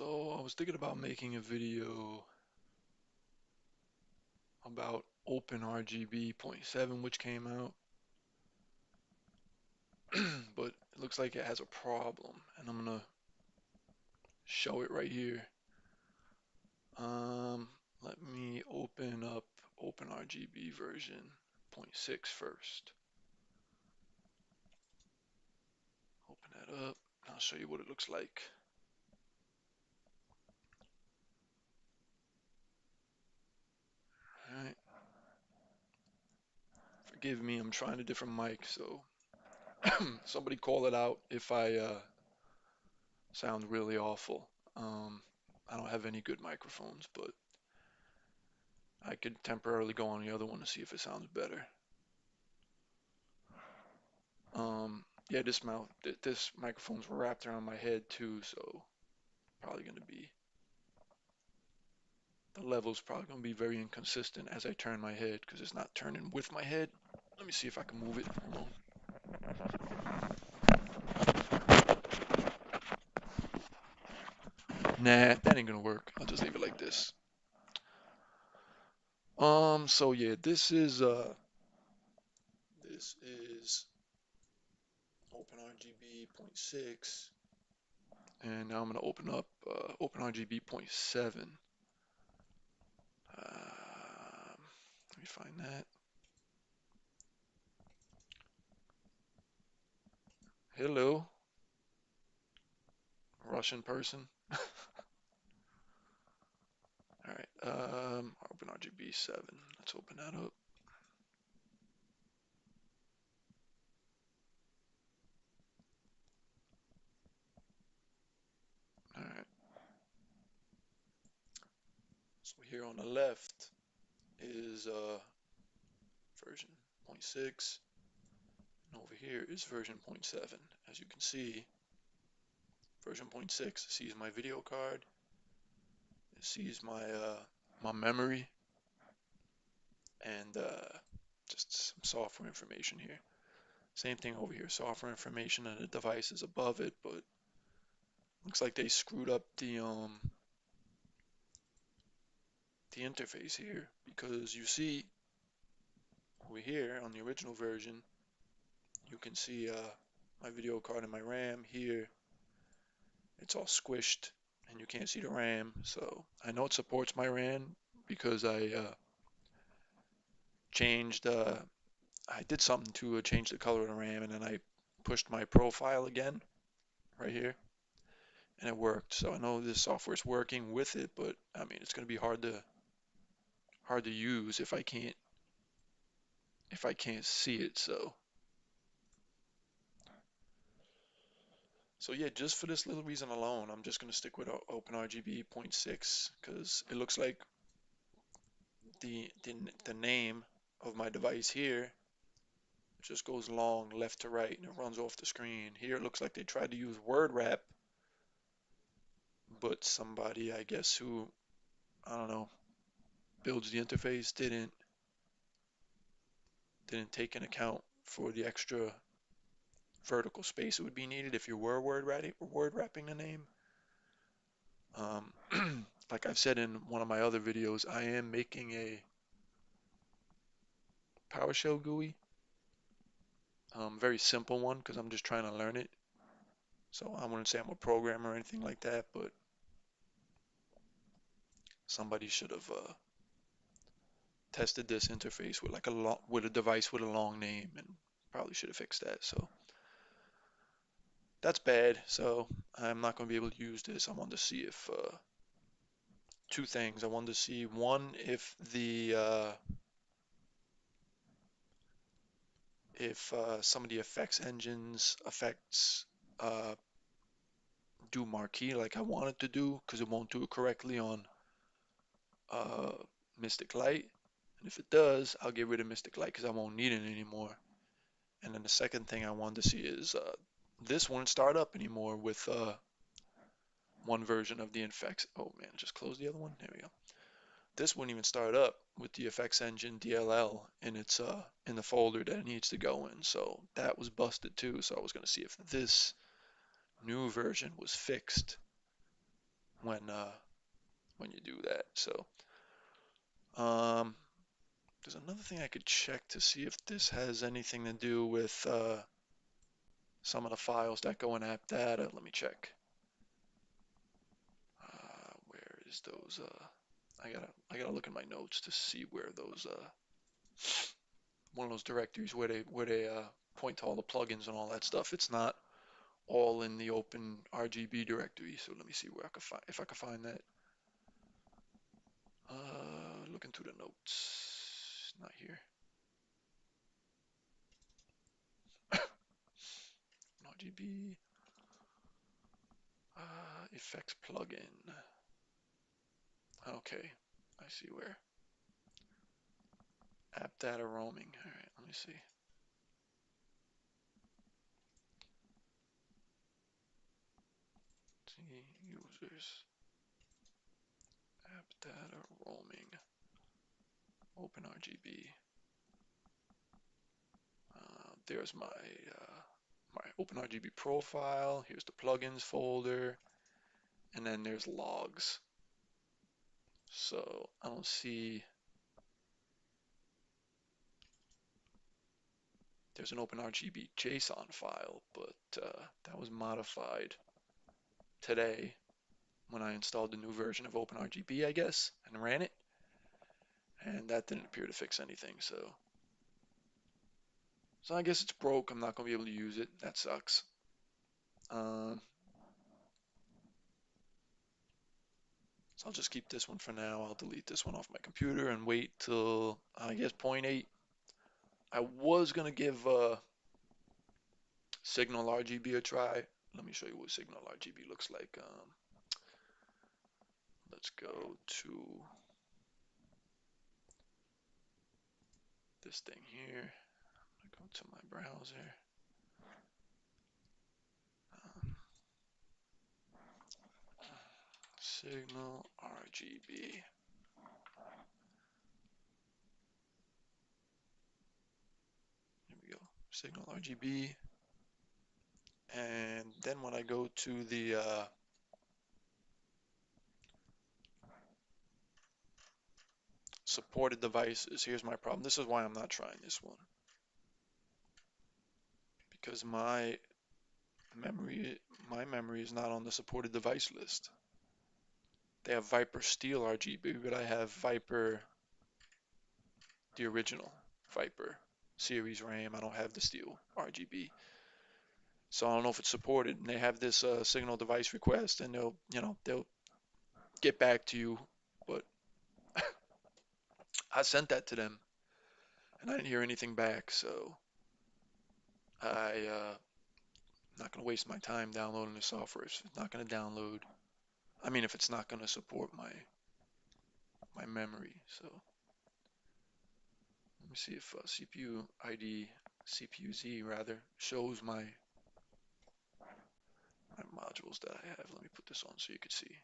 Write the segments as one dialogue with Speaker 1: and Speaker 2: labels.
Speaker 1: So I was thinking about making a video about OpenRGB 0.7, which came out, but it looks like it has a problem, and I'm gonna show it right here. Let me open up OpenRGB version 0.6 first. Open that up, and I'll show you what it looks like. Alright, forgive me, I'm trying a different mic, so somebody call it out if I sound really awful. I don't have any good microphones, but I could temporarily go on the other one to see if it sounds better. Yeah, this microphone's wrapped around my head too, so probably gonna be the level's probably gonna be very inconsistent as I turn my head because it's not turning with my head. Let me see if I can move it. Hold on. Nah, that ain't gonna work. I'll just leave it like this. So yeah, this is OpenRGB 0.6, and now I'm gonna open up OpenRGB 0.7. Let me find that. Hello, Russian person. All right, OpenRGB 7. Let's open that up. All right. So here on the left is version 0.6, and over here is version 0.7. As you can see, version 0.6 sees my video card, it sees my memory, and just some software information here. Same thing over here, software information and the device is above it, but looks like they screwed up the interface here, because you see over here on the original version, you can see my video card and my RAM here. It's all squished and you can't see the RAM. So I know it supports my RAM because I changed, I did something to change the color of the RAM, and then I pushed my profile again right here, and it worked. So I know this software is working with it, but I mean it's going to be hard to use if I can't see it. So yeah, just for this little reason alone, I'm just gonna stick with OpenRGB 0.6 because it looks like the name of my device here just goes long left to right and it runs off the screen. Here it looks like they tried to use word wrap, but somebody, I guess, who, I don't know, builds the interface didn't take into account for the extra vertical space it would be needed if you were word wrapping the name. Like I've said in one of my other videos, I am making a PowerShell GUI, very simple one because I'm just trying to learn it. So I wouldn't say I'm a programmer or anything like that, but somebody should have tested this interface with like with a device with a long name, and probably should have fixed that. So that's bad. So I'm not going to be able to use this. I wanted to see if two things. I wanted to see one, if some of the effects engines effects do marquee like I want it to do, because it won't do it correctly on uh, Mystic Light. And if it does, I'll get rid of Mystic Light because I won't need it anymore. And then the second thing I wanted to see is this won't start up anymore with one version of the effects. Oh man, just close the other one. There we go. This wouldn't even start up with the effects engine DLL in its in the folder that it needs to go in. So that was busted too. So I was going to see if this new version was fixed when you do that. So um, there's another thing I could check to see if this has anything to do with some of the files that go in app data. Let me check. Where is those? I gotta look in my notes to see where those one of those directories where they point to all the plugins and all that stuff. It's not all in the OpenRGB directory. So let me see where I can find if I can find that. Looking through the notes. Not here. RGB effects plugin. Okay, I see where. App data roaming. All right, let me see. See users. App data roaming. OpenRGB. There's my OpenRGB profile. Here's the plugins folder, and then there's logs. So I don't see. There's an OpenRGB JSON file, but that was modified today when I installed the new version of OpenRGB, I guess, and ran it, and that didn't appear to fix anything. So I guess it's broke. I'm not gonna be able to use it. That sucks. Um, so I'll just keep this one for now. I'll delete this one off my computer and wait till I guess point 0.8. I was gonna give Signal RGB a try. Let me show you what Signal RGB looks like. Let's go to this thing here. Go to my browser. Um, Signal RGB. Here we go. Signal RGB. And then when I go to the supported devices, here's my problem. This is why I'm not trying this one. Because memory is not on the supported device list. They have Viper Steel RGB, but I have Viper, the original Viper series RAM. I don't have the Steel RGB. So I don't know if it's supported. And they have this signal device request, and they'll get back to you. But I sent that to them, and I didn't hear anything back. So I'm not gonna waste my time downloading the software. If it's not gonna download. I mean, if it's not gonna support my memory. So let me see if CPU ID, CPU Z rather, shows my modules that I have. Let me put this on so you can see.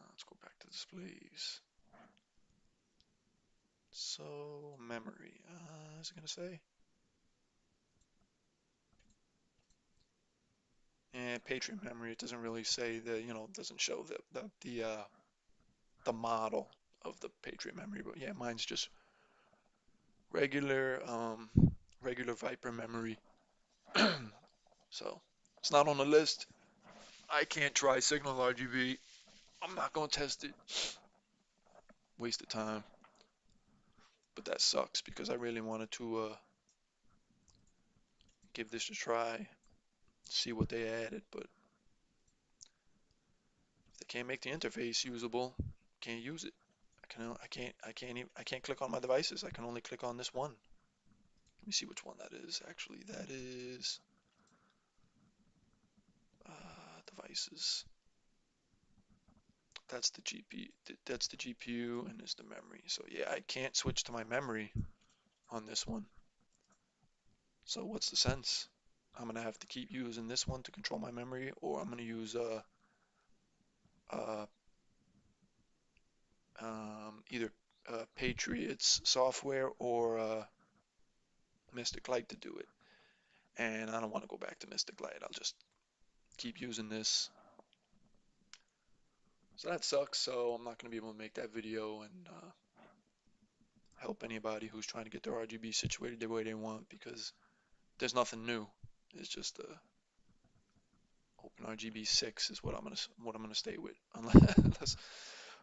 Speaker 1: Let's go back to displays. So memory, is it gonna say? And Patriot memory, it doesn't really say it doesn't show the model of the Patriot memory, but yeah, mine's just regular regular Viper memory. So it's not on the list. I can't try Signal RGB. I'm not gonna test it. Waste of time. But that sucks because I really wanted to give this a try, see what they added, but if they can't make the interface usable, can't use it. I can't click on my devices. I can only click on this one. Let me see which one that is. Actually, that is devices. That's the GPU. That's the GPU, and is the memory. So yeah, I can't switch to my memory on this one. So what's the sense? I'm gonna have to keep using this one to control my memory, or I'm gonna use uh, either Patriots software or Mystic Light to do it. And I don't want to go back to Mystic Light. I'll just keep using this. So that sucks. So I'm not going to be able to make that video and help anybody who's trying to get their RGB situated the way they want, because there's nothing new. It's just OpenRGB 6 is what I'm gonna stay with,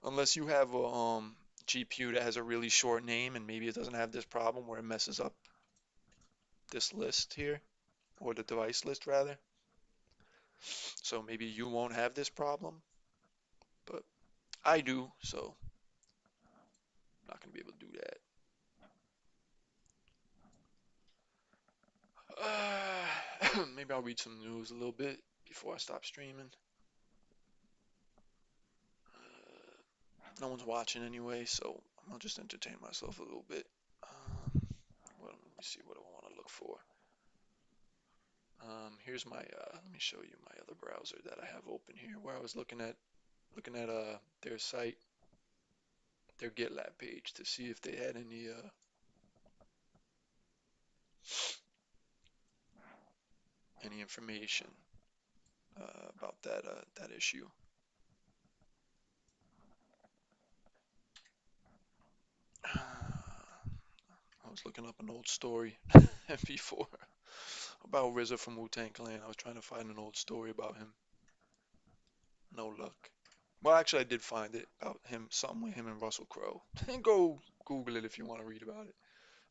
Speaker 1: unless you have a GPU that has a really short name and maybe it doesn't have this problem where it messes up this list here, or the device list rather. So maybe you won't have this problem, but I do, so I'm not gonna be able to do that. Maybe I'll read some news a little bit before I stop streaming. No one's watching anyway, so I'll just entertain myself a little bit. Well, let me see what I want to look for. Here's my, let me show you my other browser that I have open here, where I was looking at their site, their GitLab page, to see if they had any information about that issue. I was looking up an old story before about RZA from Wu-Tang Clan. I was trying to find an old story about him. No luck. Well, actually, I did find it about him, something with him and Russell Crowe. Go Google it if you want to read about it.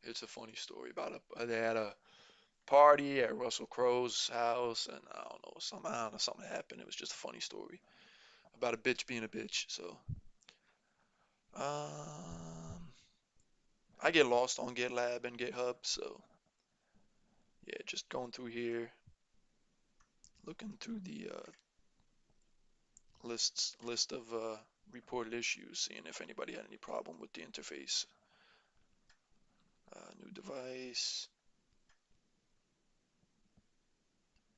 Speaker 1: It's a funny story about they had a party at Russell Crowe's house, and I don't know, something happened. It was just a funny story about a bitch being a bitch. So, I get lost on GitLab and GitHub, so yeah, just going through here, looking through the list of reported issues, seeing if anybody had any problem with the interface. New device.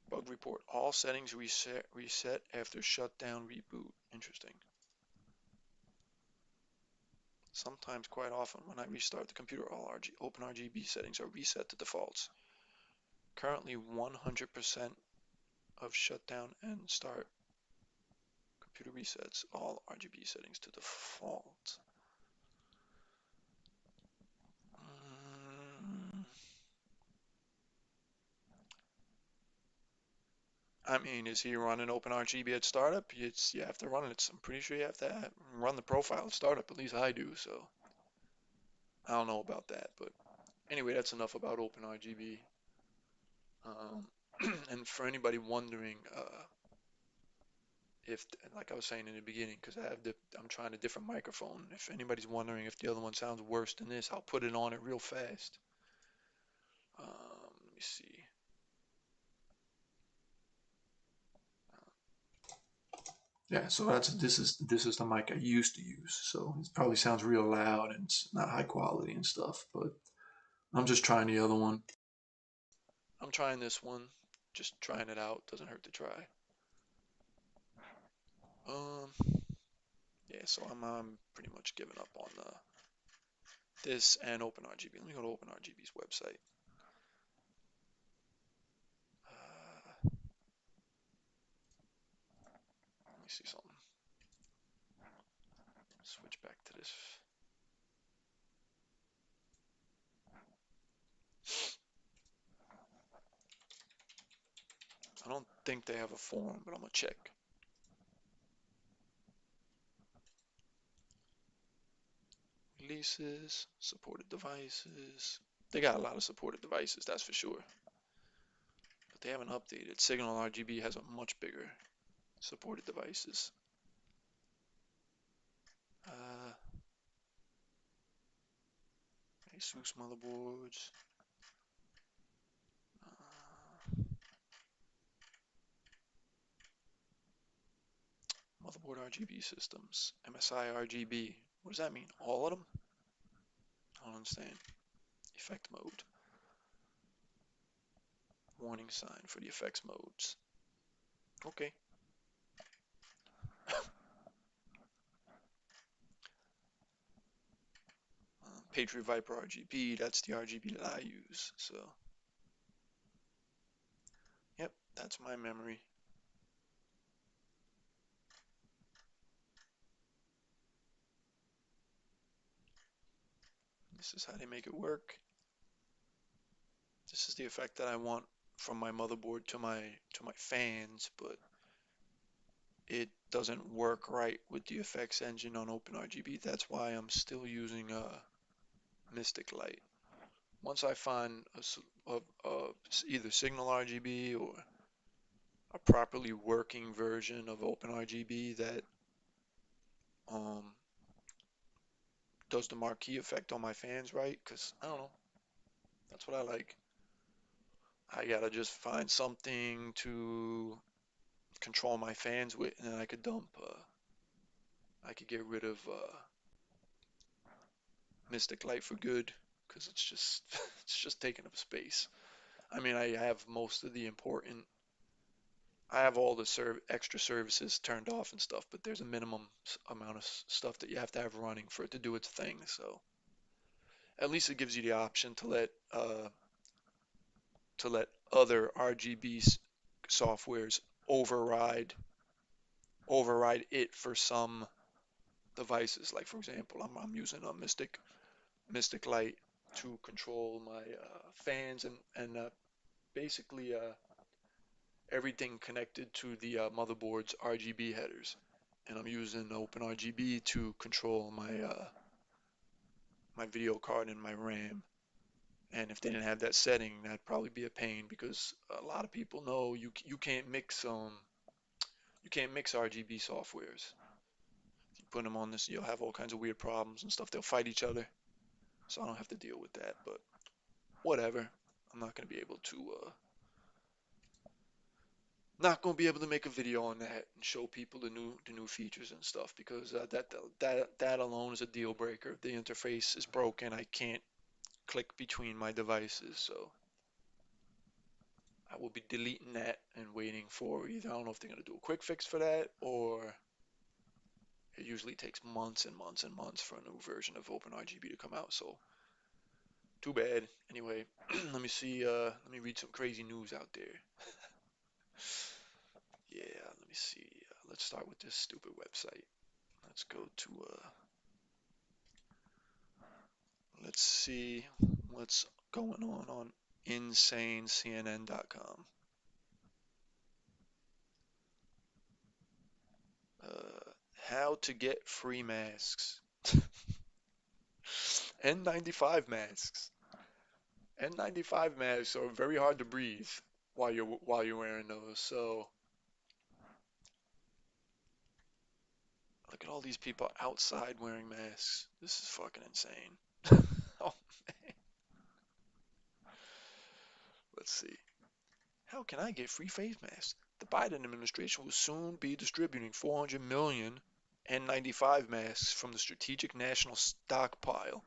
Speaker 1: Bug report. All settings reset after shutdown reboot. Interesting. Sometimes, quite often, when I restart the computer, all OpenRGB settings are reset to defaults. Currently, 100% of shutdown and start computer resets all RGB settings to default. I mean, is he running OpenRGB at startup? You have to run it. I'm pretty sure you have to run the profile at startup. At least I do. So I don't know about that, but anyway, that's enough about OpenRGB. And for anybody wondering, if, like I was saying in the beginning, because I'm trying a different microphone. If anybody's wondering if the other one sounds worse than this, I'll put it on it real fast. Let me see. Yeah, so this is the mic I used to use. So it probably sounds real loud and it's not high quality and stuff, but I'm just trying the other one. I'm trying this one, just trying it out. Doesn't hurt to try. Yeah, so I'm pretty much giving up on this and OpenRGB. Let me go to OpenRGB's website. Let me see something. Switch back to this. I don't think they have a forum, but I'm gonna check. Releases, supported devices. They got a lot of supported devices, that's for sure. But they haven't updated. Signal RGB has a much bigger supported devices. ASUS motherboards. Motherboard RGB systems. MSI RGB. What does that mean? All of them? I don't understand. Effect mode. Warning sign for the effects modes. Okay. Patriot Viper RGB, that's the RGB that I use. So, yep, that's my memory. This is how they make it work. This is the effect that I want from my motherboard to my fans, but it doesn't work right with the effects engine on OpenRGB. That's why I'm still using Mystic Light. Once I find either Signal RGB or a properly working version of OpenRGB that um, does the marquee effect on my fans right, because I don't know, that's what I like. I gotta just find something to control my fans with, and then I could I could get rid of Mystic Light for good, because it's just it's just taking up space. I mean, I have most of the important, I have all the extra services turned off and stuff, but there's a minimum amount of stuff that you have to have running for it to do its thing. So at least it gives you the option to let other RGB softwares override override it for some devices. Like for example, I'm using a Mystic Light to control my fans and basically everything connected to the motherboard's RGB headers. And I'm using OpenRGB to control my video card and my RAM. And if they didn't have that setting, that'd probably be a pain because a lot of people know you can't mix RGB softwares. If you put them on this, you'll have all kinds of weird problems and stuff. They'll fight each other, so I don't have to deal with that. But whatever, I'm not gonna be able to make a video on that and show people the new features and stuff because that alone is a deal breaker. If the interface is broken, I can't click between my devices, so I will be deleting that and waiting for either, I don't know if they're gonna do a quick fix for that, or it usually takes months and months and months for a new version of OpenRGB to come out. So too bad. Anyway, let me see. Let me read some crazy news out there. Yeah, let me see. Let's start with this stupid website. Let's go to let's see what's going on insanecnn.com. How to get free masks. N95 masks. N95 masks are very hard to breathe while you're wearing those. So look at all these people outside wearing masks. This is fucking insane. Oh, let's see. How can I get free face masks? The Biden administration will soon be distributing 400 million N95 masks from the Strategic National Stockpile.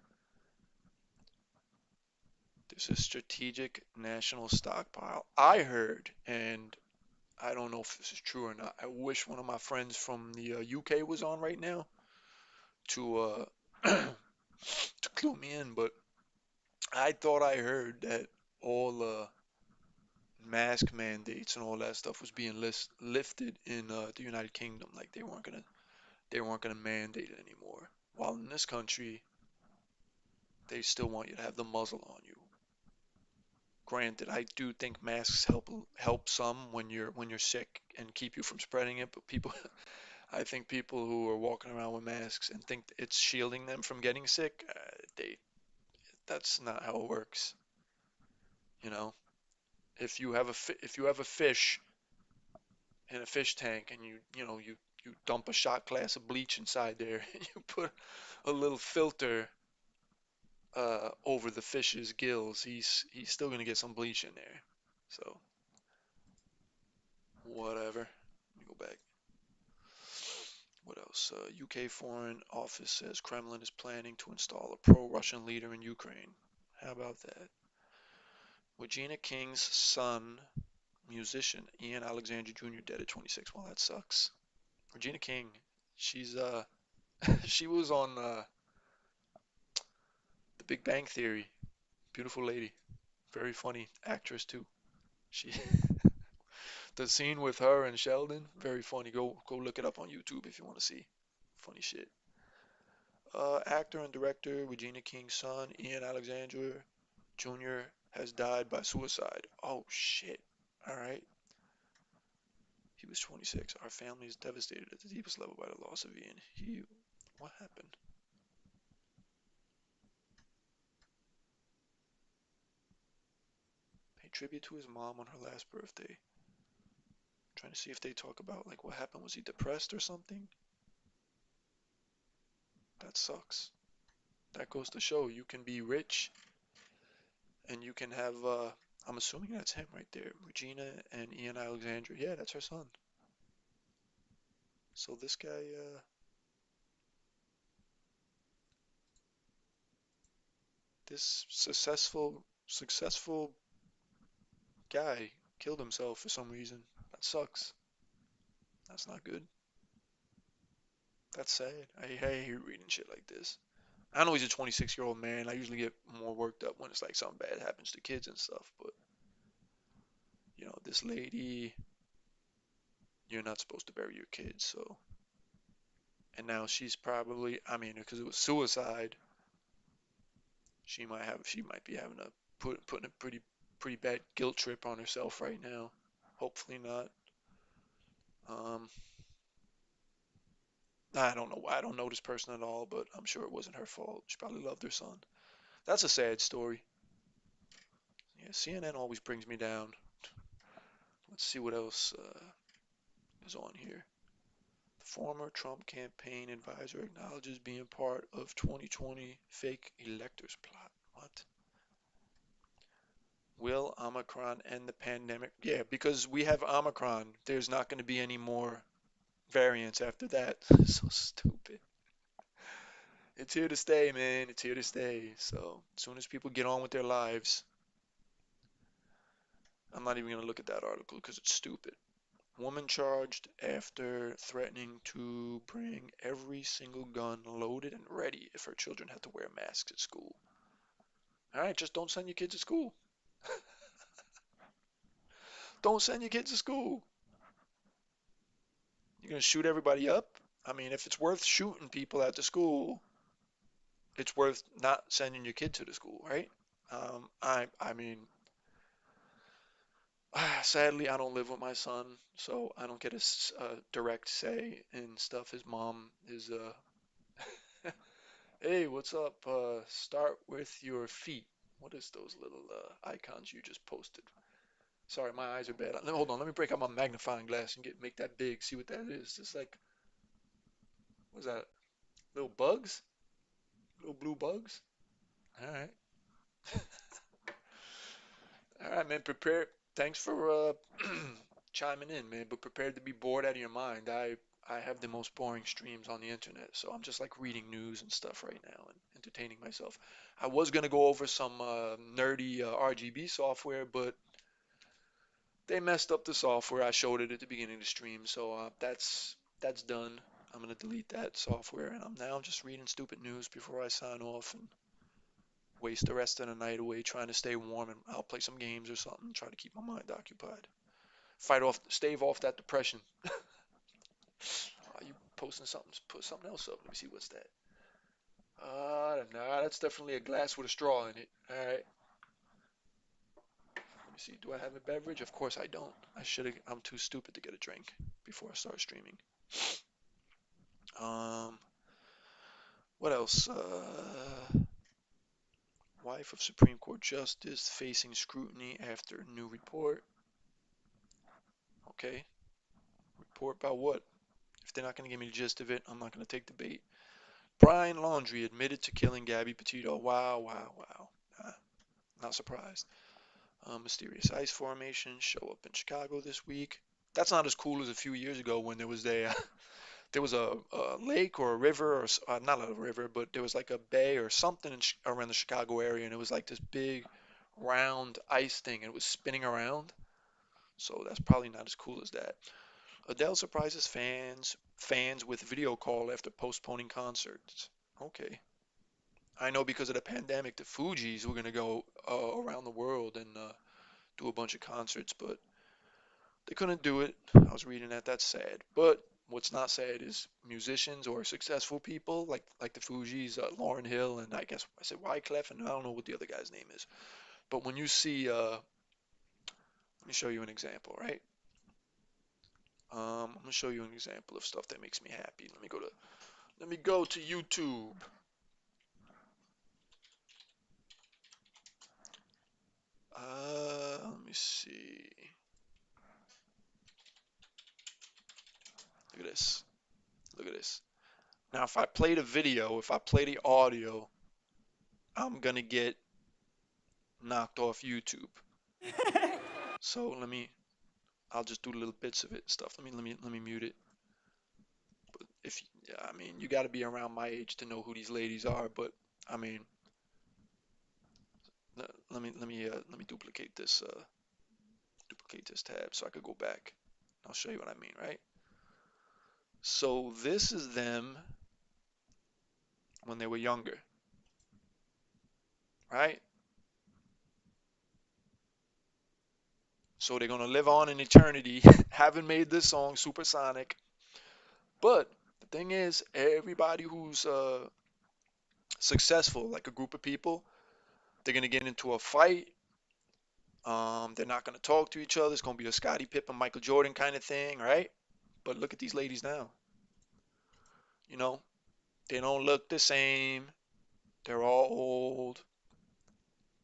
Speaker 1: There's a Strategic National Stockpile. I heard, and I don't know if this is true or not. I wish one of my friends from the UK was on right now to to clue me in, but I thought I heard that all mask mandates and all that stuff was being lifted in the United Kingdom. Like they weren't gonna mandate it anymore. While in this country, they still want you to have the muzzle on you. Granted, I do think masks help some when you're sick and keep you from spreading it. But people, I think people who are walking around with masks and think it's shielding them from getting sick, they that's not how it works. You know, if you have a fish in a fish tank and you dump a shot glass of bleach inside there and you put a little filter over the fish's gills, he's still gonna get some bleach in there. So whatever. Let me go back. What else? UK Foreign Office says Kremlin is planning to install a pro-Russian leader in Ukraine. How about that? Regina King's son, musician Ian Alexander Jr. dead at 26. Well, that sucks. Regina King, she's she was on The Big Bang Theory. Beautiful lady, very funny actress too. She the scene with her and Sheldon, very funny. Go look it up on YouTube if you want to see funny shit. Actor and director Regina King's son, Ian Alexander Jr., has died by suicide. Oh shit. All right. He was 26. Our family is devastated at the deepest level by the loss of Ian. What happened? Pay tribute to his mom on her last birthday. Trying to see if they talk about like what happened. Was he depressed or something? That sucks. That goes to show you can be rich and you can have. I'm assuming that's him right there, Regina and Ian Alexandria. Yeah, that's her son. So this guy, this successful guy killed himself for some reason. That sucks. That's not good. That's sad. I hate reading shit like this. I know he's a 26-year-old man. I usually get more worked up when it's like something bad happens to kids and stuff. But this lady, you're not supposed to bury your kids. So, and now she's probably, I mean, because it was suicide, she might be having a putting a pretty bad guilt trip on herself right now. Hopefully not. Um, I don't know. I don't know this person at all, but I'm sure it wasn't her fault. She probably loved her son. That's a sad story. Yeah, CNN always brings me down. Let's see what else is on here. Former Trump campaign advisor acknowledges being part of 2020 fake electors plot. What? Will Omicron end the pandemic? Yeah, because we have Omicron. There's not going to be any more variants after that. So stupid. It's here to stay, man. It's here to stay. So as soon as people get on with their lives, I'm not even going to look at that article because it's stupid. Woman charged after threatening to bring every single gun loaded and ready if her children had to wear masks at school. All right, just don't send your kids to school. Don't send your kids to school. You're going to shoot everybody up? I mean, if it's worth shooting people at the school, it's worth not sending your kid to the school, right? I mean, sadly, I don't live with my son, so I don't get a direct say in stuff. His mom is hey, what's up? Start with your feet. What is those little icons you just posted? Sorry, my eyes are bad. Hold on, let me break out my magnifying glass and make that big. See what that is. It's like, what's that? Little bugs? Little blue bugs? All right. All right, man. Prepare. Thanks for chiming in, man. But prepared to be bored out of your mind. I have the most boring streams on the internet, so I'm just like reading news and stuff right now and entertaining myself. I was gonna go over some nerdy RGB software, but they messed up the software. I showed it at the beginning of the stream, so that's done. I'm gonna delete that software, and I'm now just reading stupid news before I sign off and waste the rest of the night away trying to stay warm, and I'll play some games or something, try to keep my mind occupied. Stave off that depression. Are you posting something? Put something else up. Let me see what's that. No, that's definitely a glass with a straw in it. All right. Let me see. Do I have a beverage? Of course I don't. I should have. I'm too stupid to get a drink before I start streaming. Um, what else? Wife of Supreme Court Justice facing scrutiny after new report. Okay. Report about what? If they're not going to give me the gist of it, I'm not going to take the bait. Brian Laundrie admitted to killing Gabby Petito. Wow, wow, wow. Not surprised. Mysterious ice formations show up in Chicago this week. That's not as cool as a few years ago when there was a lake or a river or not a river, but there was like a bay or something around the Chicago area, and it was like this big round ice thing, and it was spinning around. So that's probably not as cool as that. Adele surprises fans with video call after postponing concerts. Okay. I know because of the pandemic, the Fugees were gonna go around the world and do a bunch of concerts, but they couldn't do it. I was reading that. That's sad. But what's not said is musicians or successful people like the Fugees, Lauryn Hill, and I guess I said Wyclef, and I don't know what the other guy's name is. But when you see, let me show you an example, right? I'm gonna show you an example of stuff that makes me happy. Let me go to YouTube. Let me see. Look at this. Look at this. Now, if I play the video, if I play the audio, I'm gonna get knocked off YouTube. So I'll just do little bits of it and stuff. Let me mute it. But if, yeah, I mean, you got to be around my age to know who these ladies are. But I mean, let me duplicate this tab so I could go back. I'll show you what I mean, right? So this is them when they were younger, right? So they're gonna live on in eternity, having made this song Supersonic. But the thing is, everybody who's successful, like a group of people, they're gonna get into a fight. They're not gonna talk to each other. It's gonna be a Scottie Pippen, Michael Jordan kind of thing, right? But look at these ladies now. You know, they don't look the same. They're all old,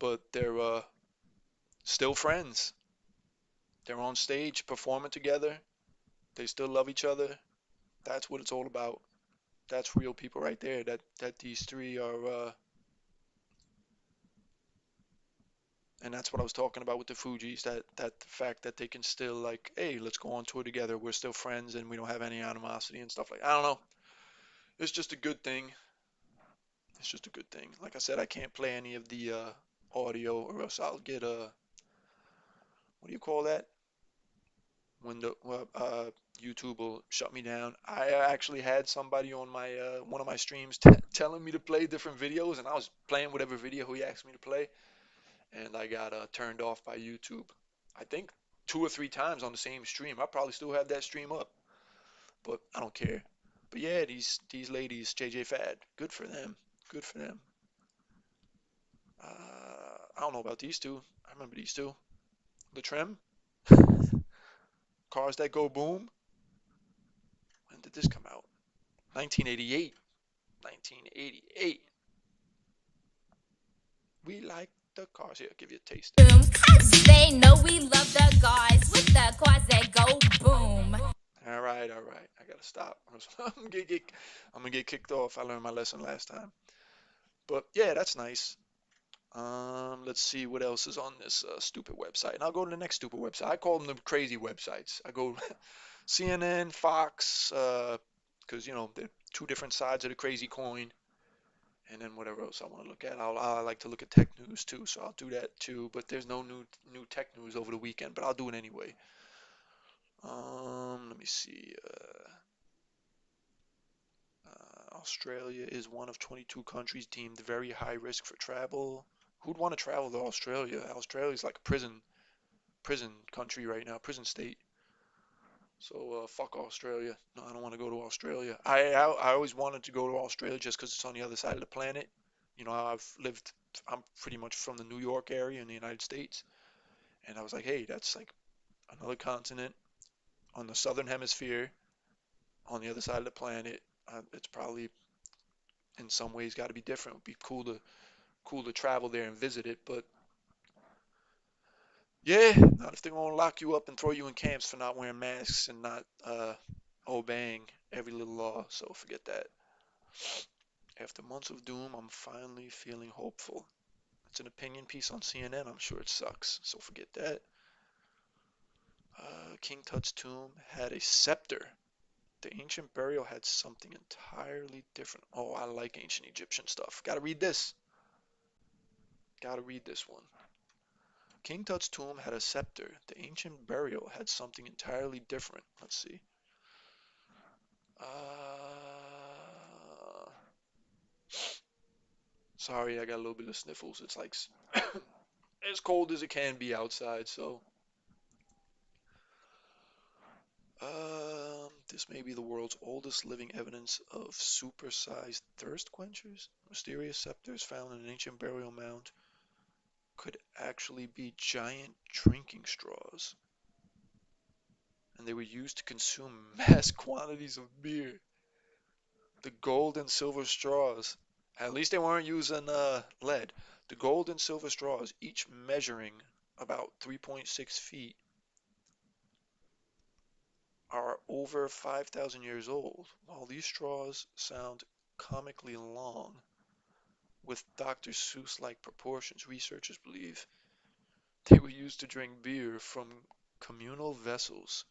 Speaker 1: but they're still friends. They're on stage performing together. They still love each other. That's what it's all about. That's real people right there. That these three are, and that's what I was talking about with the Fugees. That the fact that they can still like, hey, let's go on tour together. We're still friends and we don't have any animosity and stuff like. I don't know. It's just a good thing. It's just a good thing. Like I said, I can't play any of the audio or else I'll get a, what do you call that? When the YouTube will shut me down. I actually had somebody on my one of my streams telling me to play different videos, and I was playing whatever video he asked me to play, and I got turned off by YouTube. I think 2 or 3 times on the same stream. I probably still have that stream up, but I don't care. But yeah, these ladies, JJ Fad, good for them. Good for them. I don't know about these two. I remember these two. The Trim, Cars That Go Boom. When did this come out? 1988. 1988. We like the cars. Here, I'll give you a taste.
Speaker 2: Cause they know we love the guys with the cars that go boom.
Speaker 1: All right, all right. I gotta stop. I'm gonna get kicked off. I learned my lesson last time. But yeah, that's nice. Let's see what else is on this stupid website. And I'll go to the next stupid website. I call them the crazy websites. I go CNN, Fox, because you know they're two different sides of the crazy coin. And then whatever else I want to look at. I like to look at tech news too, so I'll do that too. But there's no new tech news over the weekend, but I'll do it anyway. Let me see. Australia is one of 22 countries deemed very high risk for travel. Who'd want to travel to Australia? Australia's like a prison country right now, prison state. So fuck Australia. No, I don't want to go to Australia. I always wanted to go to Australia just because it's on the other side of the planet. You know, I'm pretty much from the New York area in the United States, and I was like, hey, that's like another continent on the southern hemisphere, on the other side of the planet. It's probably in some ways got to be different. It would be cool to travel there and visit it, but yeah, not if they're gonna lock you up and throw you in camps for not wearing masks and not obeying every little law. So forget that. After months of doom, I'm finally feeling hopeful. It's an opinion piece on CNN. I'm sure it sucks. So forget that. King Tut's tomb had a scepter. The ancient burial had something entirely different. Oh, I like ancient Egyptian stuff. Gotta read this. Gotta read this one. King Tut's tomb had a scepter. The ancient burial had something entirely different. Let's see. Sorry, I got a little bit of sniffles. It's like as cold as it can be outside, so. This may be the world's oldest living evidence of supersized thirst quenchers. Mysterious scepters found in an ancient burial mound could actually be giant drinking straws, and they were used to consume mass quantities of beer. The gold and silver straws, at least they weren't using lead. The gold and silver straws, each measuring about 3.6 feet, are over 5,000 years old. While these straws sound comically long, with Dr. Seuss-like proportions, researchers believe they were used to drink beer from communal vessels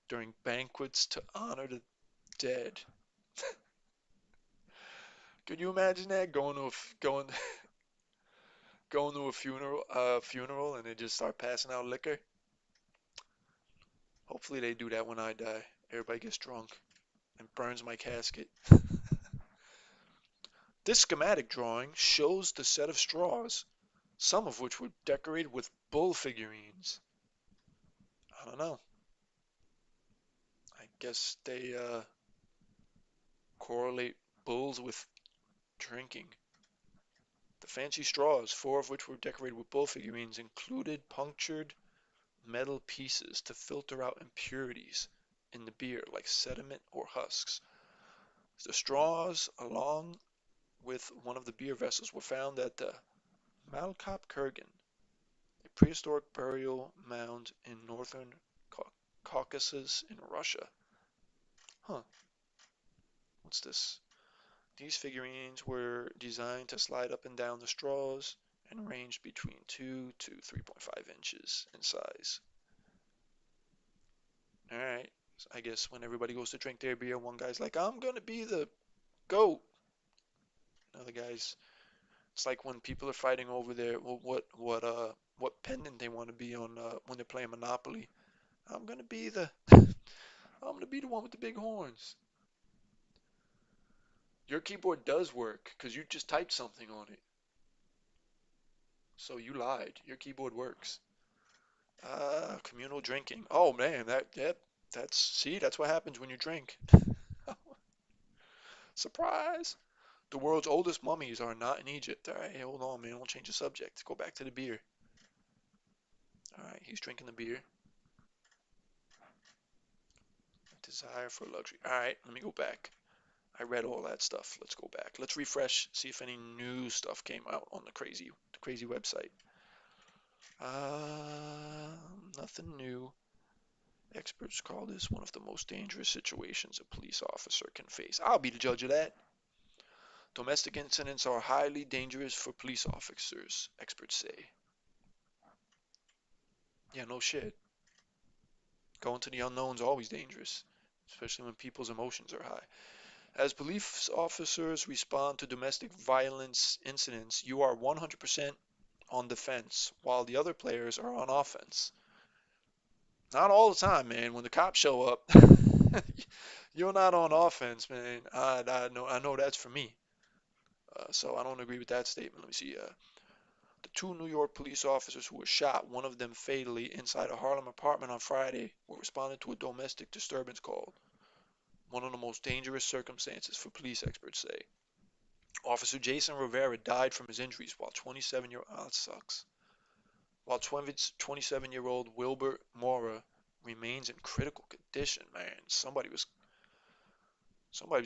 Speaker 1: during banquets to honor the dead. Could you imagine that going to a funeral and they just start passing out liquor? Hopefully they do that when I die. Everybody gets drunk and burns my casket. This schematic drawing shows the set of straws, some of which were decorated with bull figurines. I don't know. I guess they correlate bulls with drinking. The fancy straws, four of which were decorated with bull figurines, included punctured metal pieces to filter out impurities in the beer, like sediment or husks. The straws, along with one of the beer vessels, were found at the Malkop Kurgan, a prehistoric burial mound in northern Caucasus in Russia. Huh, what's this? These figurines were designed to slide up and down the straws and range between 2 to 3.5 inches in size. Alright, so I guess when everybody goes to drink their beer, one guy's like, I'm gonna be the goat. Another guy's, it's like when people are fighting over their what pendant they want to be on when they're playing Monopoly. I'm gonna be the I'm gonna be the one with the big horns. Your keyboard does work because you just typed something on it. So you lied. Your keyboard works. Communal drinking. Oh man, that's see, that's what happens when you drink. Surprise! The world's oldest mummies are not in Egypt. All right, hold on, man. Don't change the subject. Go back to the beer. All right, he's drinking the beer. Desire for luxury. All right, let me go back. I read all that stuff. Let's go back. Let's refresh. See if any new stuff came out on the crazy website. Nothing new. Experts call this one of the most dangerous situations a police officer can face. I'll be the judge of that. Domestic incidents are highly dangerous for police officers, experts say. Yeah, no shit. Going to the unknown is always dangerous, especially when people's emotions are high. As police officers respond to domestic violence incidents, you are 100% on defense, while the other players are on offense. Not all the time, man. When the cops show up, you're not on offense, man. I know that's for me. So I don't agree with that statement. Let me see. The two New York police officers who were shot, one of them fatally, inside a Harlem apartment on Friday, were responding to a domestic disturbance call. One of the most dangerous circumstances for police, experts say. Officer Jason Rivera died from his injuries while 27-year-old, oh, that sucks. While 27-year-old Wilbert Mora remains in critical condition, man. Somebody was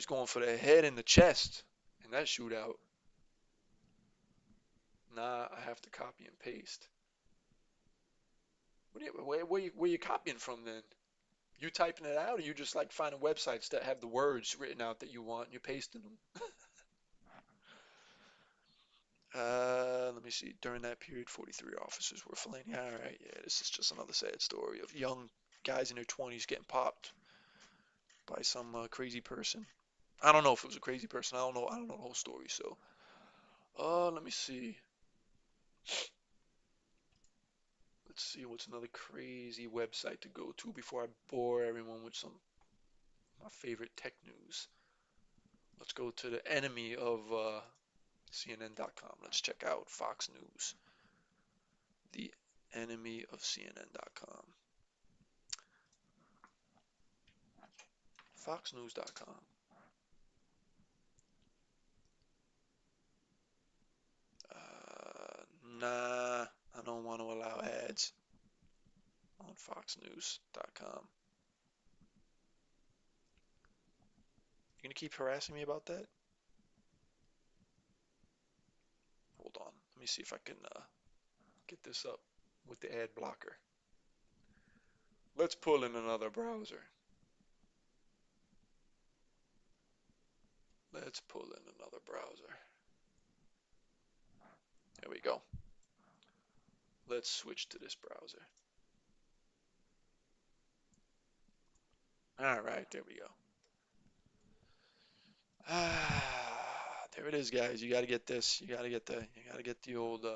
Speaker 1: going for the head and the chest in that shootout. Nah, I have to copy and paste. Where you copying from then? You typing it out, or you just like finding websites that have the words written out that you want and you're pasting them? Let me see. During that period, 43 officers were fleeing. All right, yeah, this is just another sad story of young guys in their 20s getting popped by some crazy person. I don't know if it was a crazy person. I don't know. I don't know the whole story. So, let me see. Let's see what's another crazy website to go to before I bore everyone with some my favorite tech news. Let's go to the enemy of CNN.com. Let's check out Fox News, the enemy of CNN.com. FoxNews.com. Nah, I don't want to allow ads on FoxNews.com. You gonna keep harassing me about that? Hold on. Let me see if I can get this up with the ad blocker. Let's pull in another browser. Let's pull in another browser. There we go. Let's switch to this browser. All right, there we go. There it is, guys. You got to get this. You got to get the old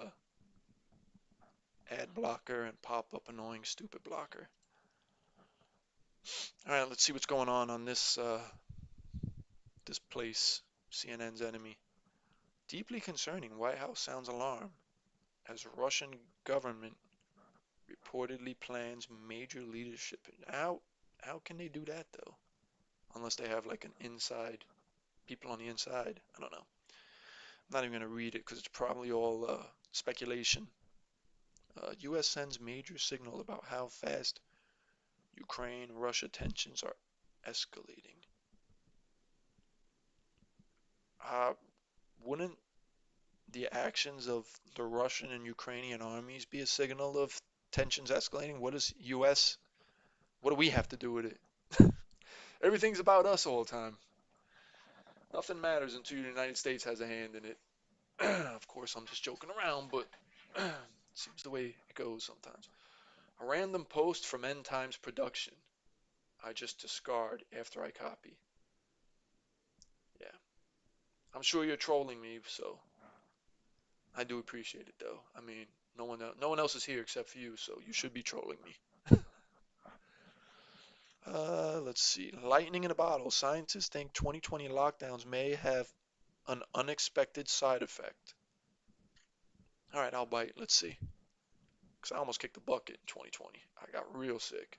Speaker 1: ad blocker and pop-up annoying stupid blocker. All right, let's see what's going on this place, CNN's enemy. Deeply concerning. White House sounds alarm as Russian government reportedly plans major leadership. How can they do that though? Unless they have like an inside people on the inside. I don't know. I'm not even gonna read it because it's probably all speculation. U.S. sends major signal about how fast Ukraine-Russia tensions are escalating. Uh, wouldn't the actions of the Russian and Ukrainian armies be a signal of tensions escalating? What is U.S.? What do we have to do with it? Everything's about us all the time. Nothing matters until the United States has a hand in it. Of course, I'm just joking around, but it seems the way it goes sometimes. A random post from End Times Production. I just discard after I copy. Yeah, I'm sure you're trolling me, so I do appreciate it though. I mean, no one else is here except for you, so you should be trolling me. Let's see. Lightning in a bottle. Scientists think 2020 lockdowns may have an unexpected side effect. All right, I'll bite. Let's see. Because I almost kicked the bucket in 2020. I got real sick.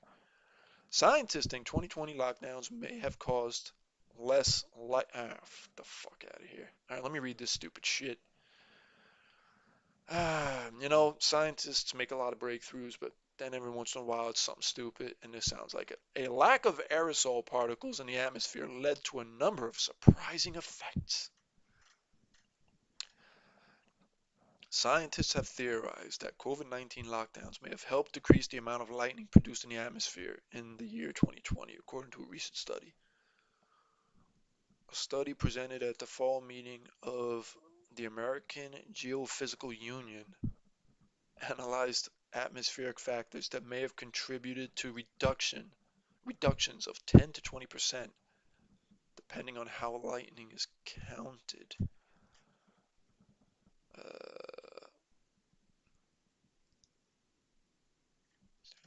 Speaker 1: Scientists think 2020 lockdowns may have caused less light. Ah, the fuck out of here. All right, let me read this stupid shit. Scientists make a lot of breakthroughs, but then every once in a while it's something stupid, and this sounds like it. A lack of aerosol particles in the atmosphere led to a number of surprising effects. Scientists have theorized that COVID-19 lockdowns may have helped decrease the amount of lightning produced in the atmosphere in the year 2020, according to a recent study. A study presented at the fall meeting of the American Geophysical Union analyzed atmospheric factors that may have contributed to reductions of 10 to 20%, depending on how lightning is counted.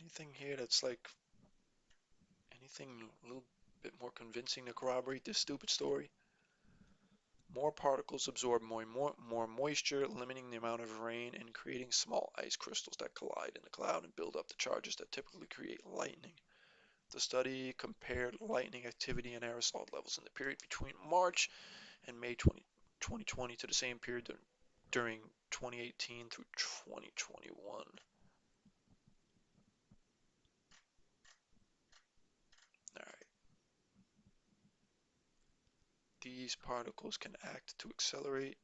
Speaker 1: Anything here that's like anything a little bit more convincing to corroborate this stupid story? More particles absorb more moisture, limiting the amount of rain and creating small ice crystals that collide in the cloud and build up the charges that typically create lightning. The study compared lightning activity and aerosol levels in the period between March and May 2020 to the same period during 2018 through 2021. All right. These particles can act to accelerate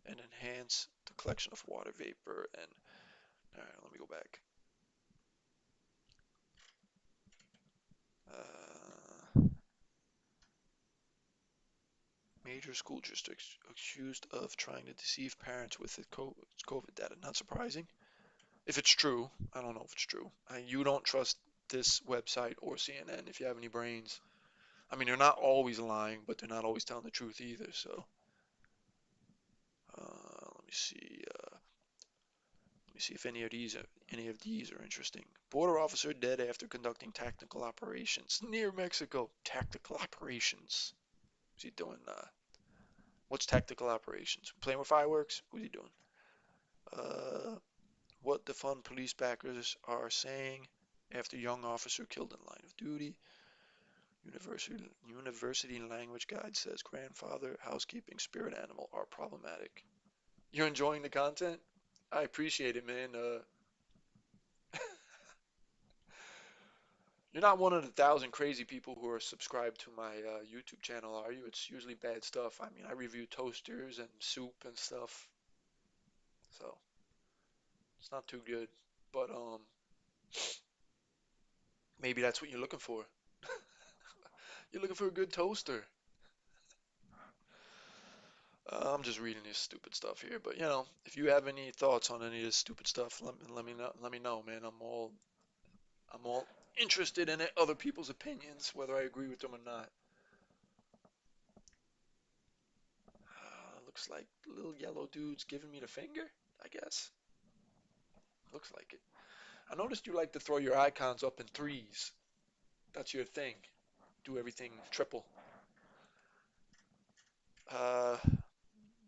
Speaker 1: and enhance the collection of water vapor and all right, let me go back. Major school districts accused of trying to deceive parents with the COVID data. Not surprising. If it's true, I don't know if it's true. You don't trust this website or CNN if you have any brains. I mean, they're not always lying, but they're not always telling the truth either. So, let me see. Let me see if any of these are interesting. Border officer dead after conducting tactical operations near Mexico. Tactical operations. What's he doing? What's tactical operations? Playing with fireworks? What's he doing? Uh, what the fun police backers are saying after young officer killed in line of duty. University language guide says grandfather, housekeeping, spirit animal are problematic. You're enjoying the content? I appreciate it, man. You're not one of the thousand crazy people who are subscribed to my YouTube channel, are you? It's usually bad stuff. I mean, I review toasters and soup and stuff, so it's not too good. But maybe that's what you're looking for. You're looking for a good toaster. I'm just reading this stupid stuff here, but if you have any thoughts on any of this stupid stuff, let me know. Let me know, man. I'm all interested in it, other people's opinions, whether I agree with them or not. Looks like little yellow dude's giving me the finger, I guess. Looks like it. I noticed you like to throw your icons up in threes. That's your thing. Do everything triple. Uh,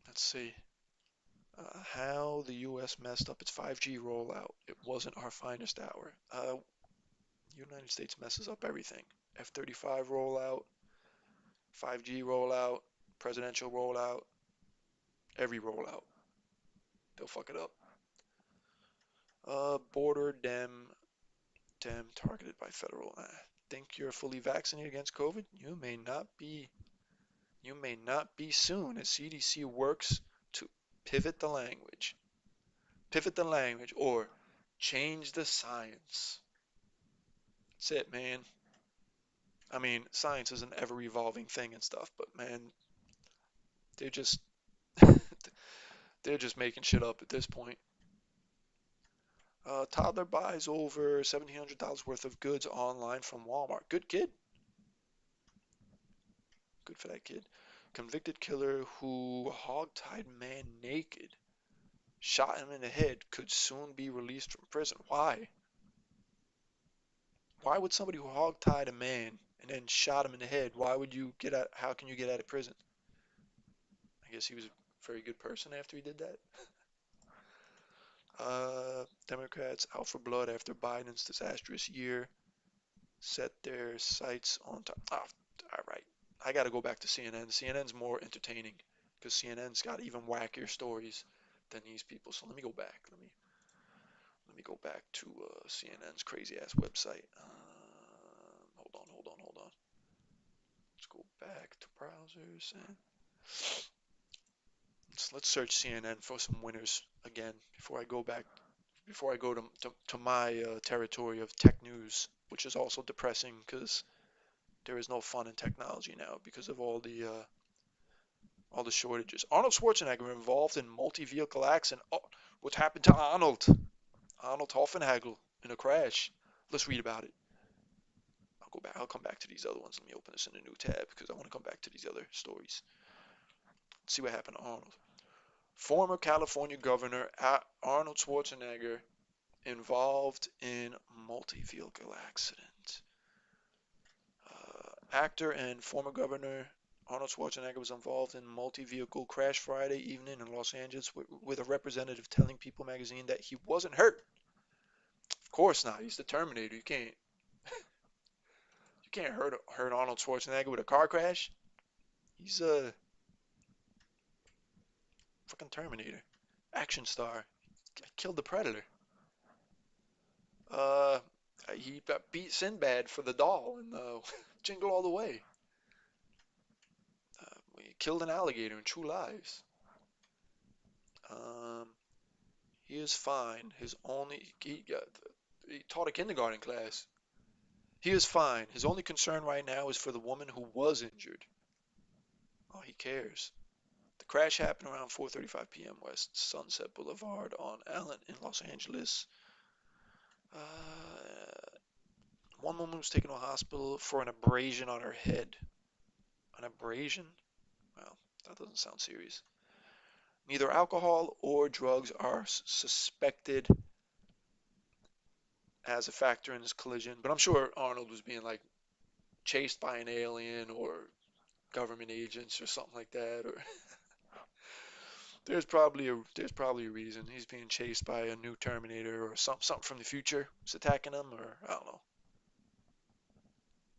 Speaker 1: let's see. How the U.S. messed up its 5G rollout. It wasn't our finest hour. United States messes up everything. F-35 rollout, 5G rollout, presidential rollout, every rollout. They'll fuck it up. Border dem targeted by federal. Think you're fully vaccinated against COVID? You may not be soon as CDC works to pivot the language. Pivot the language or change the science. That's it, man. I mean, science is an ever evolving thing and stuff, but man, they're just they're just making shit up at this point. Toddler buys over $1,700 worth of goods online from Walmart. Good kid. Good for that kid. Convicted killer who hog-tied man naked, shot him in the head, could soon be released from prison. Why? Why would somebody who hog-tied a man and then shot him in the head, why would you get out? How can you get out of prison? I guess he was a very good person after he did that. Democrats out for blood after Biden's disastrous year set their sights on top. Oh, all right. I got to go back to CNN. CNN's more entertaining because CNN's got even wackier stories than these people. So let me go back. Let me go back to CNN's crazy ass website. Hold on. Let's go back to browsers and let's search CNN for some winners again before I go back. Before I go to my territory of tech news, which is also depressing because there is no fun in technology now because of all the shortages. Arnold Schwarzenegger involved in multi-vehicle accident. Oh, what happened to Arnold? Arnold Hoffenhagel in a crash. Let's read about it. I'll go back. I'll come back to these other ones. Let me open this in a new tab because I want to come back to these other stories. Let's see what happened to Arnold. Former California Governor Arnold Schwarzenegger involved in multi-vehicle accident. Actor and former Governor Arnold Schwarzenegger was involved in multi-vehicle crash Friday evening in Los Angeles with a representative telling People magazine that he wasn't hurt. Of course not. He's the Terminator. You can't hurt Arnold Schwarzenegger with a car crash. He's a fucking Terminator, action star. Killed the Predator. Uh, he beat Sinbad for the doll in Jingle All the Way. He killed an alligator in True Lies. Um, he is fine. He taught a kindergarten class. He is fine. His only concern right now is for the woman who was injured. Oh, he cares. The crash happened around 4:35 p.m. West Sunset Boulevard on Allen in Los Angeles. Uh, one woman was taken to a hospital for an abrasion on her head. An abrasion? Well, that doesn't sound serious. Neither alcohol or drugs are suspected as a factor in this collision, but I'm sure Arnold was being like chased by an alien or government agents or something like that, or there's probably a reason he's being chased by a new Terminator or something from the future is attacking him, or I don't know,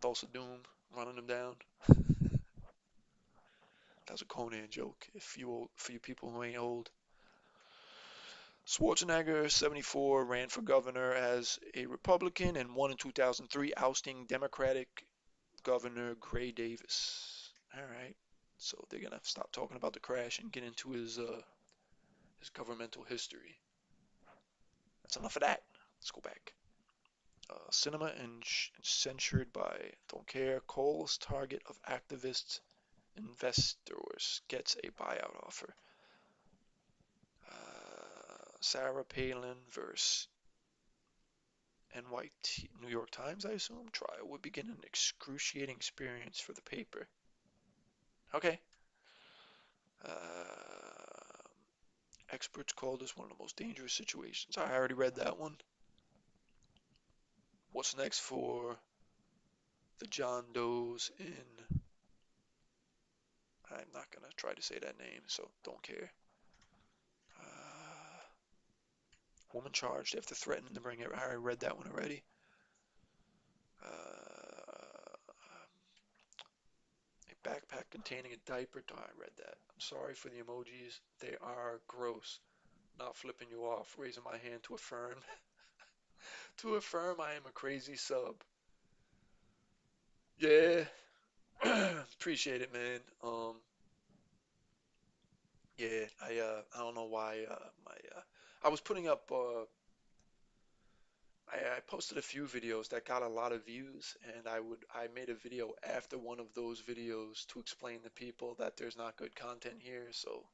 Speaker 1: Tulsa Doom. running them down. That's a Conan joke. If you old, for you people who ain't old. Schwarzenegger, 74, ran for governor as a Republican and won in 2003, ousting Democratic Governor Gray Davis. All right. So they're gonna stop talking about the crash and get into his governmental history. That's enough of that. Let's go back. Cinema and censured by Don't Care. Cole's target of activists investors gets a buyout offer. Sarah Palin versus NYT, New York Times, I assume. Trial would begin an excruciating experience for the paper. Okay. Experts call this one of the most dangerous situations. I already read that one. What's next for the John Does in. I'm not going to try to say that name, so don't care. Woman charged after threatening to bring it. I already read that one already. A backpack containing a diaper. Oh, I read that. I'm sorry for the emojis. They are gross. Not flipping you off. Raising my hand to affirm. To affirm I am a crazy sub. Yeah. Appreciate it, man. Yeah, I don't know why my I was putting up I posted a few videos that got a lot of views, and I made a video after one of those videos to explain to people that there's not good content here. So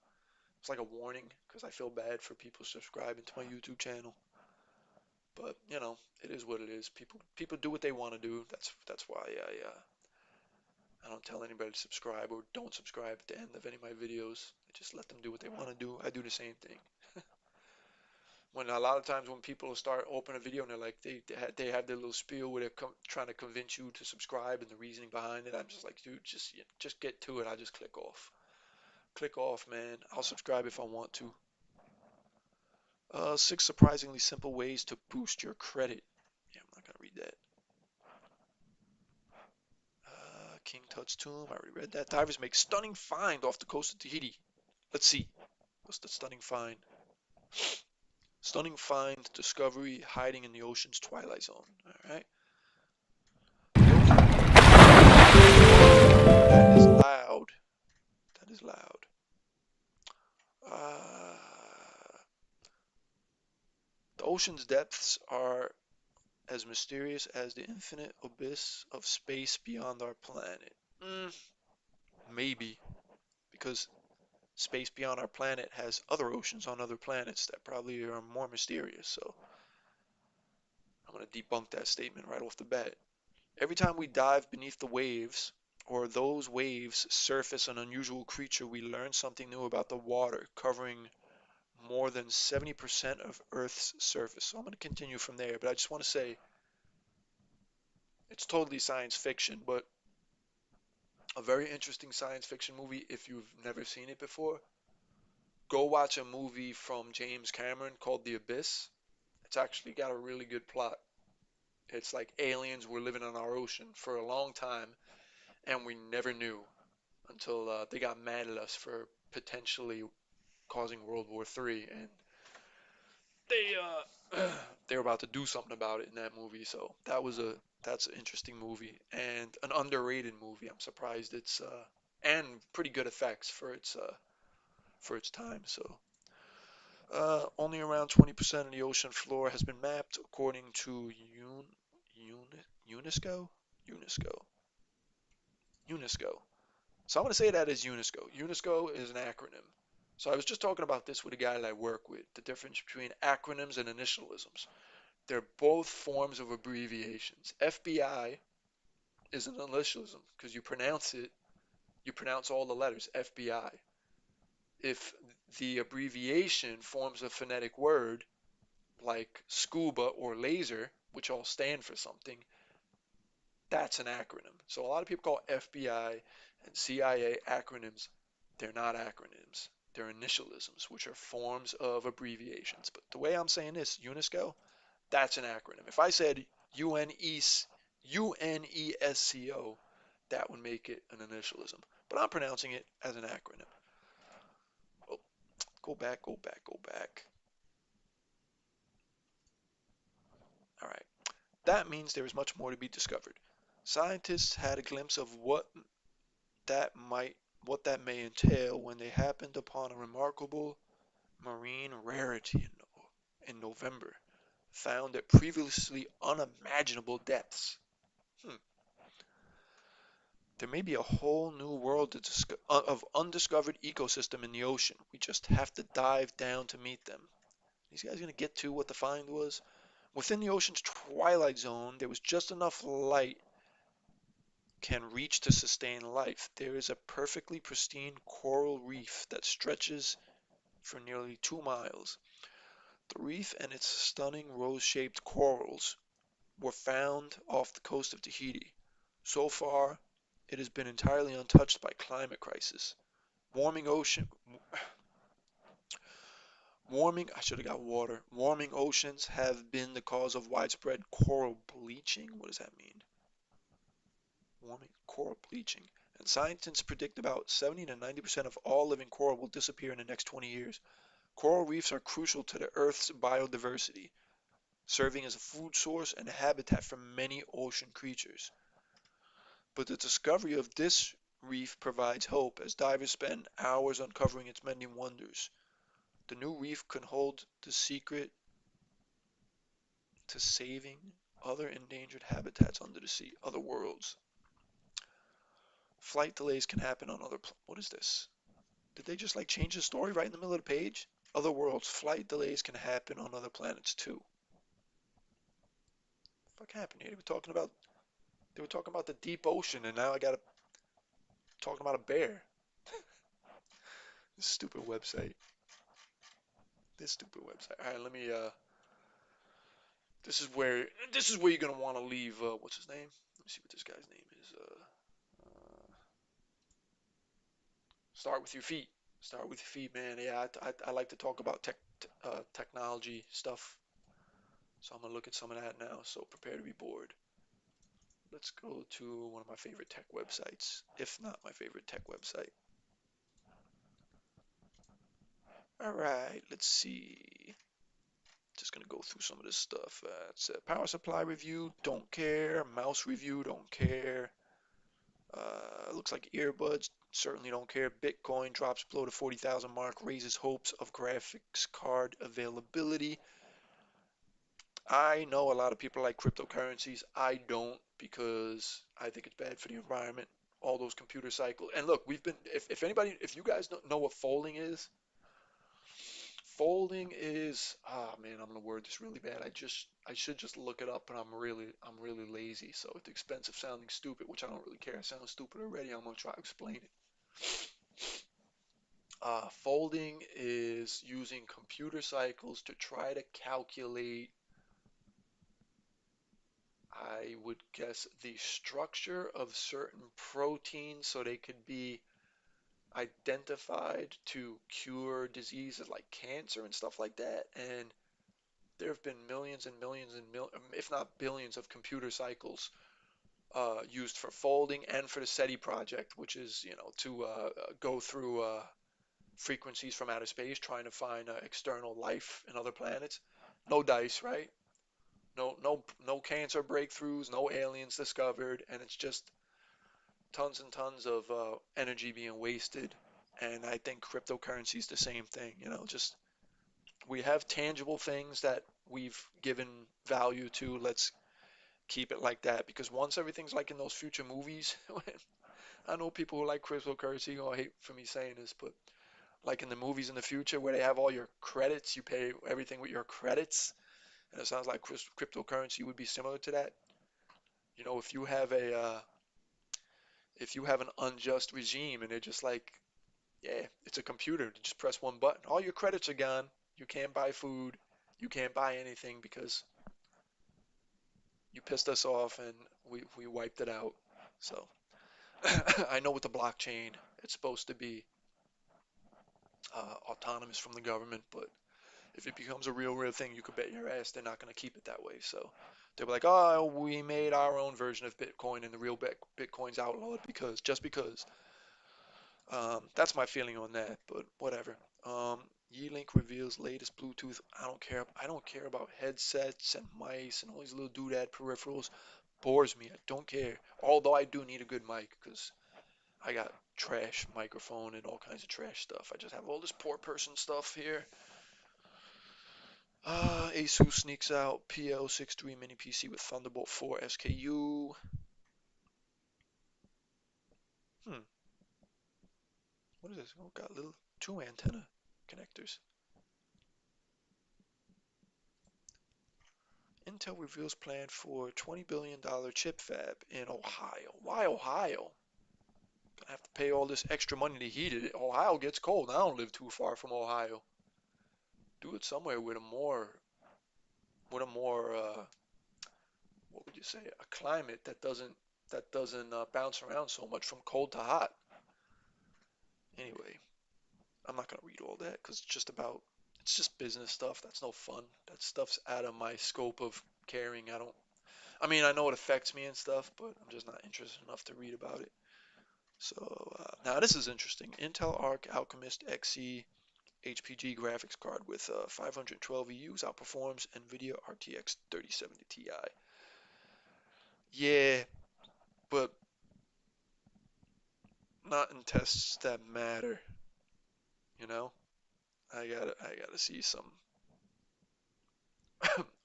Speaker 1: it's like a warning because I feel bad for people subscribing to my YouTube channel. But you know, it is what it is. People do what they want to do. That's why I don't tell anybody to subscribe or don't subscribe at the end of any of my videos. I just let them do what they want to do. I do the same thing. When a lot of times when people start open a video and they're like they have their little spiel where they're trying to convince you to subscribe and the reasoning behind it, I'm just like, dude, just get to it. I just click off. Click off, man. I'll subscribe if I want to. 6 surprisingly simple ways to boost your credit. Yeah, I'm not gonna read that. King Tut's tomb. I already read that. Divers make stunning find off the coast of Tahiti. Let's see. What's the stunning find? Stunning find discovery hiding in the ocean's twilight zone. All right. That is loud. That is loud. Uh, the ocean's depths are as mysterious as the infinite abyss of space beyond our planet. Mm, maybe, because space beyond our planet has other oceans on other planets that probably are more mysterious. So I'm going to debunk that statement right off the bat. Every time we dive beneath the waves, or those waves surface an unusual creature, we learn something new about the water, covering more than 70% of Earth's surface. So I'm going to continue from there, but I just want to say it's totally science fiction, but a very interesting science fiction movie if you've never seen it before. Go watch a movie from James Cameron called The Abyss. It's actually got a really good plot. It's like aliens were living on our ocean for a long time, and we never knew until they got mad at us for potentially causing World War III, and they they were about to do something about it in that movie. So that's an interesting movie and an underrated movie. I'm surprised it's and pretty good effects for its time. So only around 20% of the ocean floor has been mapped according to UNESCO. UNESCO. UNESCO. So I'm going to say that as UNESCO. UNESCO is an acronym. So I was just talking about this with a guy that I work with, the difference between acronyms and initialisms. They're both forms of abbreviations. FBI is an initialism because you pronounce all the letters FBI. If the abbreviation forms a phonetic word like scuba or laser, which all stand for something, that's an acronym. So a lot of people call FBI and CIA acronyms. They're not acronyms. They're initialisms, which are forms of abbreviations. But the way I'm saying this, UNESCO, that's an acronym. If I said UNESCO, that would make it an initialism. But I'm pronouncing it as an acronym. Oh, go back, go back, go back. All right. That means there is much more to be discovered. Scientists had a glimpse of that might what that may entail when they happened upon a remarkable marine rarity in November, found at previously unimaginable depths. Hmm. There may be a whole new world of undiscovered ecosystem in the ocean. We just have to dive down to meet them. These guys gonna get to what the find was? Within the ocean's twilight zone, there was just enough light can reach to sustain life. There is a perfectly pristine coral reef that stretches for nearly 2 miles. The reef and its stunning rose-shaped corals were found off the coast of Tahiti. So far, it has been entirely untouched by climate crisis. Warming ocean, I should have got water. Warming oceans have been the cause of widespread coral bleaching. What does that mean? Warming coral bleaching. And scientists predict about 70 to 90% of all living coral will disappear in the next 20 years. Coral reefs are crucial to the Earth's biodiversity, serving as a food source and a habitat for many ocean creatures. But the discovery of this reef provides hope as divers spend hours uncovering its many wonders. The new reef can hold the secret to saving other endangered habitats under the sea, other worlds. Flight delays can happen on what is this? Did they just like change the story right in the middle of the page? Other worlds, flight delays can happen on other planets too. What happened here? They were talking about the deep ocean, and now I got to talking about a bear. This stupid website. This stupid website. All right, let me. This is where you're gonna want to leave. What's his name? Let me see what this guy's name is. Start with your feet. Start with your feet, man. Yeah, I like to talk about technology stuff. So I'm gonna look at some of that now. So prepare to be bored. Let's go to one of my favorite tech websites, if not my favorite tech website. All right, let's see. Just gonna go through some of this stuff. It's a power supply review, don't care. Mouse review, don't care. Looks like earbuds, certainly don't care. Bitcoin drops below the 40,000 mark, raises hopes of graphics card availability. I know a lot of people like cryptocurrencies. I don't because I think it's bad for the environment. All those computer cycles. And look, if anybody, if you guys don't know what folding is, ah man, I'm gonna word this really bad. I should just look it up, but I'm really lazy. So it's expensive sounding stupid, which I don't really care. I sound stupid already. I'm gonna try to explain it. Folding is using computer cycles to try to calculate, I would guess, the structure of certain proteins so they could be identified to cure diseases like cancer and stuff like that. And there have been millions and millions and if not billions, of computer cycles used for folding and for the SETI project, which is, to go through frequencies from outer space, trying to find external life in other planets. No dice, right? No cancer breakthroughs, no aliens discovered, and it's just tons and tons of energy being wasted. And I think cryptocurrency is the same thing. Just we have tangible things that we've given value to. Let's keep it like that because once everything's like in those future movies, I know people who like cryptocurrency gonna hate for me saying this, but like in the movies in the future where they have all your credits, you pay everything with your credits, and it sounds like cryptocurrency would be similar to that. If you have if you have an unjust regime and they're just like, yeah, it's a computer, just press one button, all your credits are gone. You can't buy food, you can't buy anything because you pissed us off and we wiped it out. So I know with the blockchain, it's supposed to be autonomous from the government, but if it becomes a real thing, you could bet your ass they're not going to keep it that way. So They'll be like, oh, we made our own version of Bitcoin and the real Bitcoin's outlawed because just because. That's my feeling on that, but whatever. Yeelink reveals latest Bluetooth. I don't care about headsets and mice and all these little doodad peripherals. Bores me. I don't care. Although I do need a good mic because I got trash microphone and all kinds of trash stuff. I just have all this poor person stuff here. Asus sneaks out PL63 mini PC with Thunderbolt 4 SKU. Hmm, what is this? Oh, got little two antenna connectors. Intel reveals plan for $20 billion chip fab in Ohio. Why Ohio? Gonna have to pay all this extra money to heat it. Ohio gets cold. I don't live too far from Ohio. Do it somewhere with a more what would you say, a climate that doesn't bounce around so much from cold to hot. Anyway, I'm not gonna read all that because it's just business stuff. That's no fun. That stuff's out of my scope of caring. I mean, I know it affects me and stuff, but I'm just not interested enough to read about it. So now this is interesting. Intel Arc Alchemist Xe HPG graphics card with 512 EUs outperforms NVIDIA RTX 3070 Ti. Yeah, but not in tests that matter. You know, I gotta see some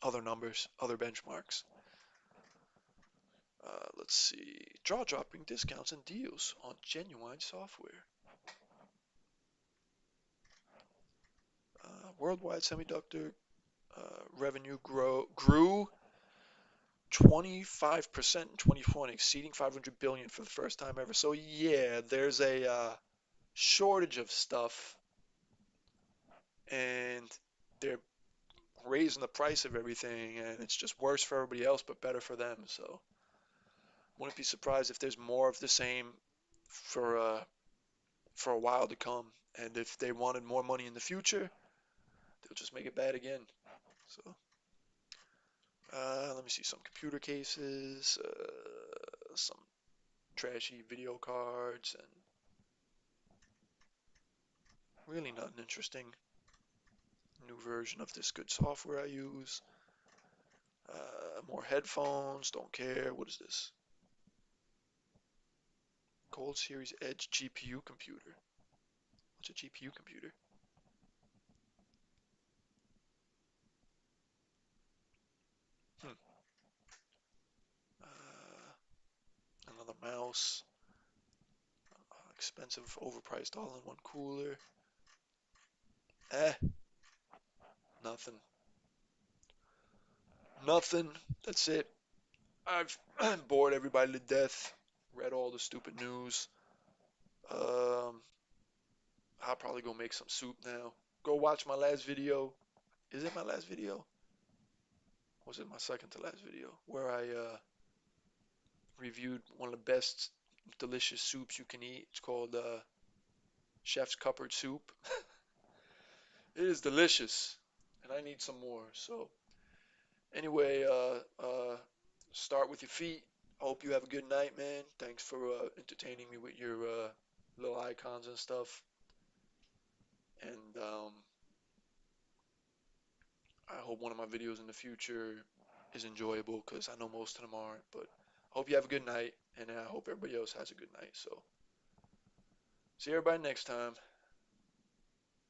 Speaker 1: other numbers, other benchmarks. Let's see. Jaw dropping discounts and deals on genuine software. Worldwide semiconductor revenue grew 25% in 2020, exceeding 500 billion for the first time ever. So yeah, there's a shortage of stuff, and they're raising the price of everything, and it's just worse for everybody else, but better for them. So wouldn't be surprised if there's more of the same for uh, for a while to come. And if they wanted more money in the future, they'll just make it bad again. So let me see some computer cases, some trashy video cards, and really nothing interesting. New version of this good software I use. More headphones, don't care. What is this? Gold Series Edge GPU computer. What's a GPU computer? Hmm. Another mouse. Expensive, overpriced all-in-one cooler. Eh, nothing. Nothing. That's it. I've bored everybody to death. Read all the stupid news. Um, I'll probably go make some soup now. Go watch my last video. Is it my last video? Or was it my second to last video? Where I reviewed one of the best delicious soups you can eat. It's called Chef's Cupboard Soup. It is delicious, and I need some more. So anyway, start with your feet. I hope you have a good night, man. Thanks for entertaining me with your little icons and stuff. And I hope one of my videos in the future is enjoyable because I know most of them aren't. But I hope you have a good night, and I hope everybody else has a good night. So see everybody next time.